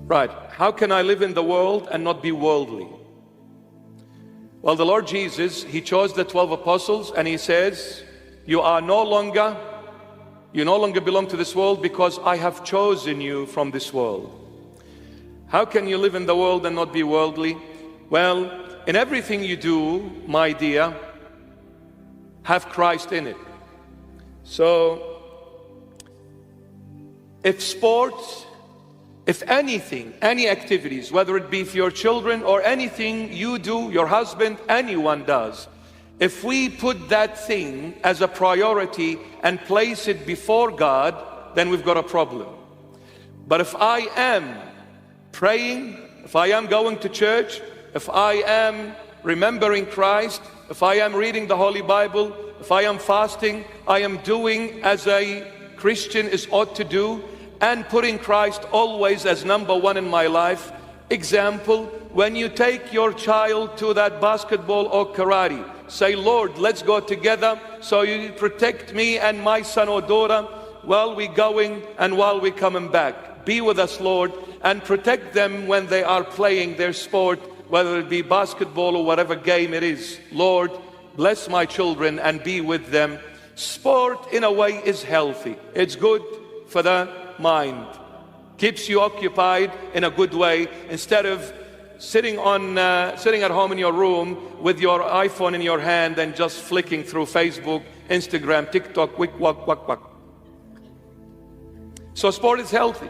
Right, how can I live in the world and not be worldly? Well, the Lord Jesus, He chose the 12 apostles and He says, you no longer belong to this world because I have chosen you from this world. How can you live in the world and not be worldly? Well, in everything you do, my dear, have Christ in it. So, if sports, if anything, any activities, whether it be for your children or anything you do, your husband, anyone does, if we put that thing as a priority and place it before God, then we've got a problem. But if I am praying, if I am going to church, if I am remembering Christ, if I am reading the Holy Bible, if I am fasting, I am doing as a Christian is ought to do, and putting Christ always as number one in my life. Example, when you take your child to that basketball or karate, say, Lord, let's go together so you protect me and my son or daughter while we're going and while we're coming back. Be with us, Lord, and protect them when they are playing their sport, whether it be basketball or whatever game it is. Lord, bless my children and be with them. Sport, in a way, is healthy. It's good for the mind. Keeps you occupied in a good way, instead of sitting at home in your room with your iPhone in your hand and just flicking through Facebook, Instagram, TikTok, wick, wack, wack, wack. So sport is healthy.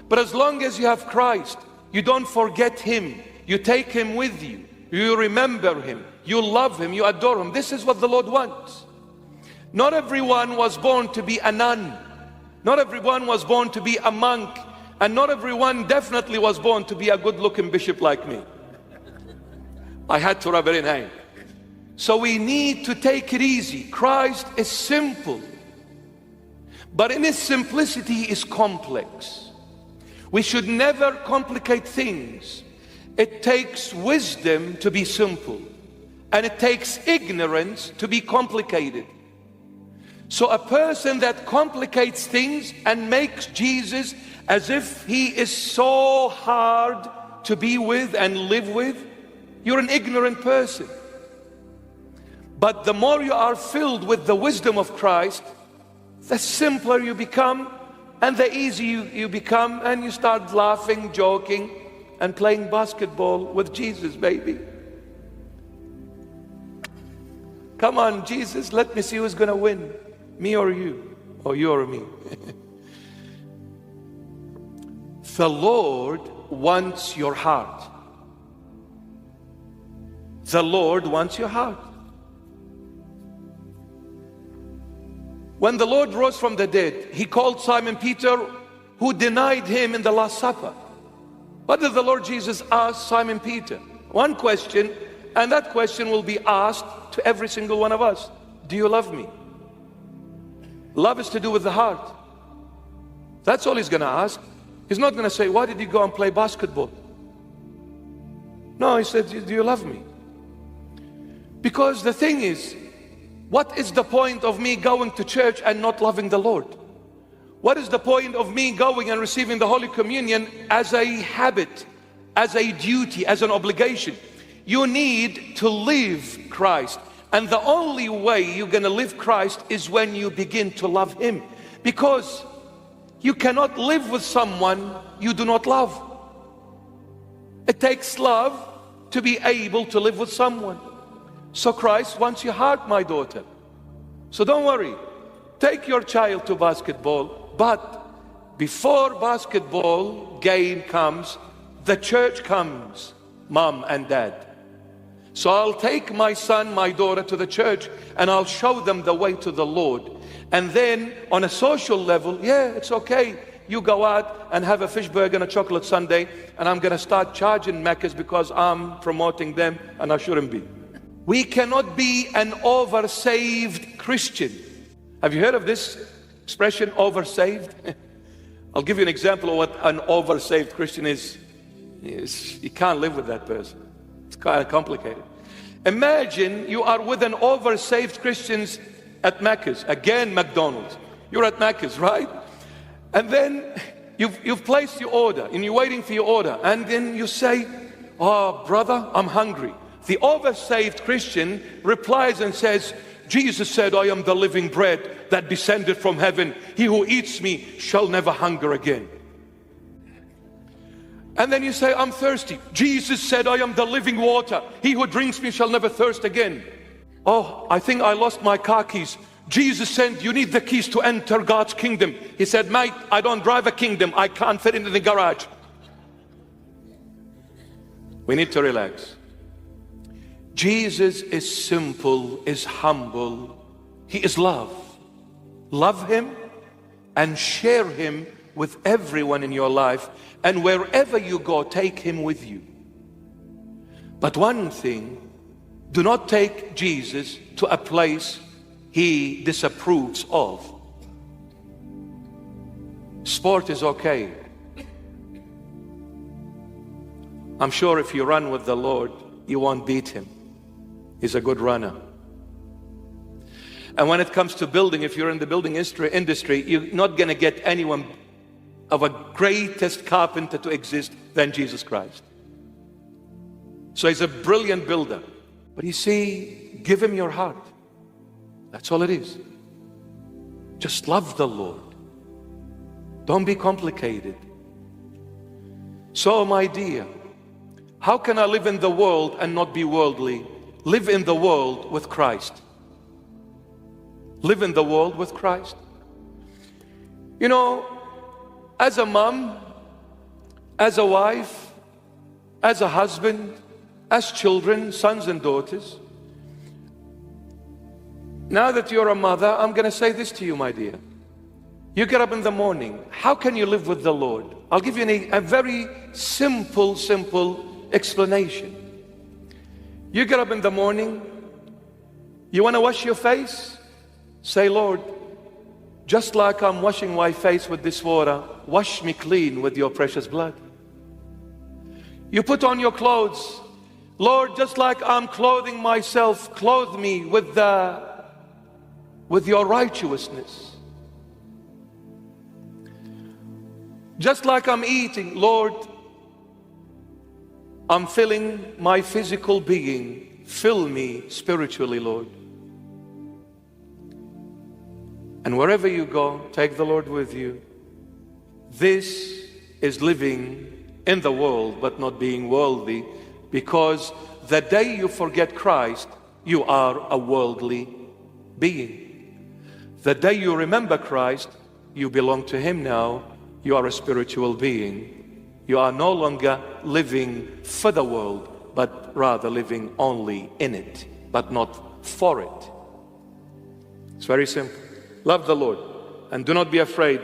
But as long as you have Christ, you don't forget Him. You take Him with you. You remember Him. You love Him. You adore Him. This is what the Lord wants. Not everyone was born to be a nun. Not everyone was born to be a monk. And not everyone definitely was born to be a good-looking bishop like me. I had to rub it in, hey. So we need to take it easy. Christ is simple, but in His simplicity He is complex. We should never complicate things. It takes wisdom to be simple, and it takes ignorance to be complicated. So a person that complicates things and makes Jesus as if He is so hard to be with and live with, you're an ignorant person. But the more you are filled with the wisdom of Christ, the simpler you become and the easier you become, and you start laughing, joking, and playing basketball with Jesus, baby. Come on, Jesus, let me see who's gonna win, me or you, or you or me. The Lord wants your heart. The Lord wants your heart. When the Lord rose from the dead, He called Simon Peter, who denied Him in the Last Supper. What did the Lord Jesus ask Simon Peter? One question, and that question will be asked to every single one of us. Do you love me? Love is to do with the heart. That's all He's going to ask. He's not going to say, why did you go and play basketball? No, He said, do you love me? Because the thing is, what is the point of me going to church and not loving the Lord? What is the point of me going and receiving the Holy Communion as a habit, as a duty, as an obligation? You need to live Christ. And the only way you're going to live Christ is when you begin to love Him. Because you cannot live with someone you do not love. It takes love to be able to live with someone. So Christ wants your heart, my daughter. So don't worry. Take your child to basketball, but before basketball game comes, the church comes, mom and dad. So I'll take my son, my daughter to the church, and I'll show them the way to the Lord. And then on a social level, yeah, it's okay. You go out and have a fish burger and a chocolate sundae, and I'm going to start charging Maccas because I'm promoting them, and I shouldn't be. We cannot be an over-saved Christian. Have you heard of this expression, over-saved? I'll give you an example of what an over-saved Christian is. You can't live with that person. It's kind of complicated. Imagine you are with an over-saved Christian at Macca's. Again, McDonald's. You're at Macca's, right? And then you've placed your order and you're waiting for your order, and then you say, "Oh, brother, I'm hungry." The oversaved Christian replies and says, "Jesus said, I am the living bread that descended from heaven. He who eats me shall never hunger again." And then you say, "I'm thirsty." "Jesus said, I am the living water. He who drinks me shall never thirst again." "Oh, I think I lost my car keys." "Jesus said, you need the keys to enter God's kingdom." He said, "Mate, I don't drive a kingdom. I can't fit into the garage." We need to relax. Jesus is simple, is humble. He is love. Love him and share him with everyone in your life. And wherever you go, take him with you. But one thing, do not take Jesus to a place he disapproves of. Sport is okay. I'm sure if you run with the Lord, you won't beat him. He's a good runner. And when it comes to building, if you're in the building industry, you're not going to get anyone of a greatest carpenter to exist than Jesus Christ. So he's a brilliant builder. But you see, give him your heart. That's all it is. Just love the Lord. Don't be complicated. So, my dear, how can I live in the world and not be worldly? Live in the world with Christ. Live in the world with Christ. You know, as a mom, as a wife, as a husband, as children, sons and daughters, now that you're a mother, I'm going to say this to you, my dear. You get up in the morning. How can you live with the Lord? I'll give you a very simple explanation. You get up in the morning, you want to wash your face? Say, "Lord, just like I'm washing my face with this water, wash me clean with your precious blood." You put on your clothes. "Lord, just like I'm clothing myself, clothe me with your righteousness." Just like I'm eating, "Lord, I'm filling my physical being. Fill me spiritually, Lord." And wherever you go, take the Lord with you. This is living in the world, but not being worldly, because the day you forget Christ, you are a worldly being. The day you remember Christ, you belong to him now. You are a spiritual being. You are no longer living for the world, but rather living only in it, but not for it. It's very simple. Love the Lord and do not be afraid